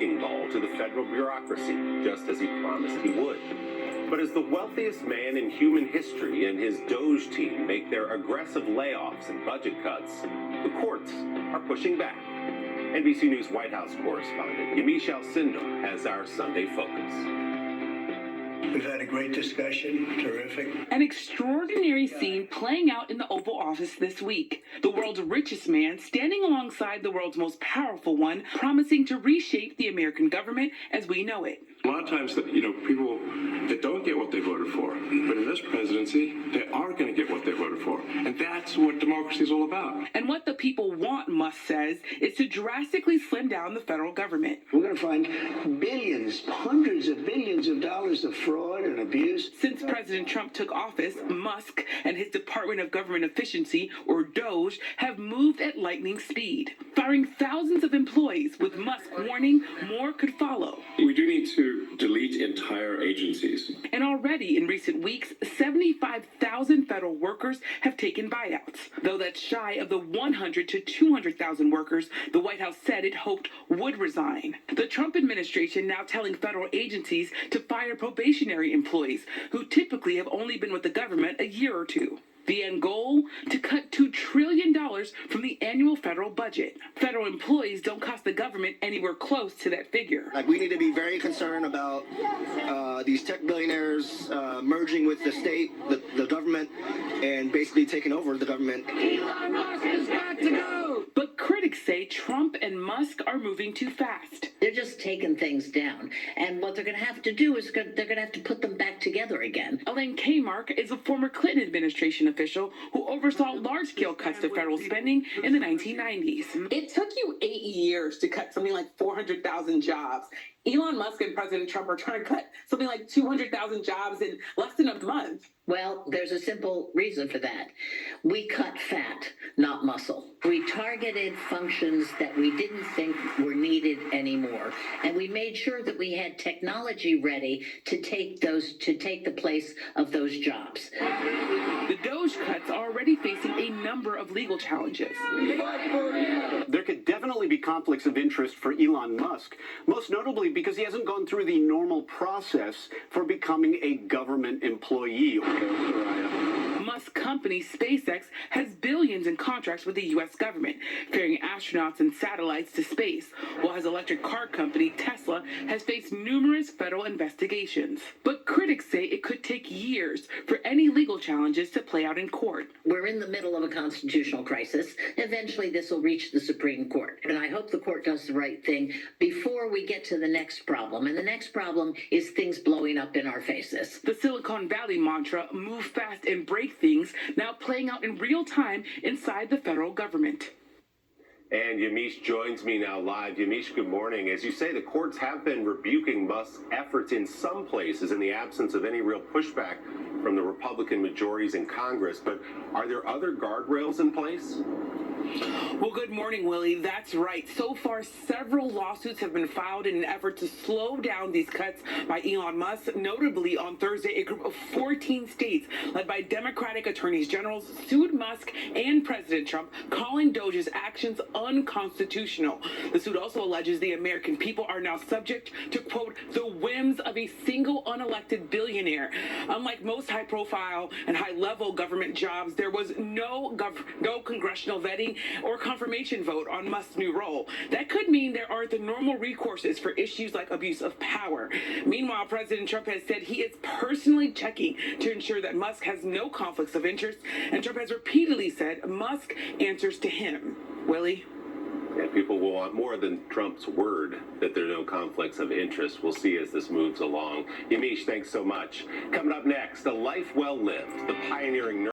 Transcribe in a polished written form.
wrecking ball to the federal bureaucracy, just as he promised he would. But as the wealthiest man in human history and his Doge team make their aggressive layoffs and budget cuts, the courts are pushing back. NBC News White House correspondent Yamiche Alcindor has our Sunday focus. We've had a great discussion. Terrific. An extraordinary scene playing out in the Oval Office this week. The world's richest man standing alongside the world's most powerful one, promising to reshape the American government as we know it. A lot of times, people that don't get what they voted for, but in this presidency, they are going to get what they voted for. And that's what democracy is all about. And what the people want, Musk says, is to drastically slim down the federal government. We're going to find billions, hundreds of billions of dollars of fraud and abuse. Since President Trump took office, Musk and his Department of Government Efficiency, or DOGE, have moved at lightning speed, firing thousands of employees, with Musk warning more could follow. We do need to delete entire agencies. And already in recent weeks, 75,000 federal workers have taken buyouts. Though that's shy of the 100 to 200,000 workers the White House said it hoped would resign. The Trump administration now telling federal agencies to fire probationary employees who typically have only been with the government a year or two. The end goal? To cut $2 trillion from the annual federal budget. Federal employees don't cost the government anywhere close to that figure. We need to be very concerned about these tech billionaires merging with the state, the government, and basically taking over the government. Elon Musk has got to go! But critics say Trump and Musk are moving too fast. They're just taking things down. And what they're going to have to do is they're going to have to put them back together again. Elaine Kmark is a former Clinton administration official who oversaw large-scale cuts to federal spending in the 1990s. It took you 8 years to cut something like 400,000 jobs. Elon Musk and President Trump are trying to cut something like 200,000 jobs in less than a month. Well, there's a simple reason for that. We cut fat, not muscle. We targeted functions that we didn't think were needed anymore. And we made sure that we had technology ready to take the place of those jobs. The DOGE cuts are already facing a number of legal challenges. There could definitely be conflicts of interest for Elon Musk, most notably because he hasn't gone through the normal process for becoming a government employee. Musk's company, SpaceX, has billions in contracts with the U.S. government, ferrying astronauts and satellites to space, while his electric car company, Tesla, has faced numerous federal investigations. But critics say it could take years for any legal challenges to play out in court. We're in the middle of a constitutional crisis. Eventually, this will reach the Supreme Court. And I hope the court does the right thing before we get to the next problem. And the next problem is things blowing up in our faces. The Silicon Valley mantra, move fast and break things, now playing out in real time inside the federal government. And Yamiche joins me now live. Yamiche, good morning. As you say, the courts have been rebuking Musk's efforts in some places in the absence of any real pushback from the Republican majorities in Congress. But are there other guardrails in place? Well, good morning, Willie. That's right. So far, several lawsuits have been filed in an effort to slow down these cuts by Elon Musk. Notably, on Thursday, a group of 14 states, led by Democratic attorneys generals, sued Musk and President Trump, calling DOGE's actions unconstitutional. The suit also alleges the American people are now subject to, quote, the whims of a single unelected billionaire. Unlike most high-profile and high-level government jobs, there was no congressional vetting or confirmation vote on Musk's new role. That could mean there aren't the normal recourses for issues like abuse of power. Meanwhile, President Trump has said he is personally checking to ensure that Musk has no conflicts of interest, and Trump has repeatedly said Musk answers to him. Willie? Yeah, people will want more than Trump's word that there are no conflicts of interest. We'll see as this moves along. Yamiche, thanks so much. Coming up next, a life well lived, the pioneering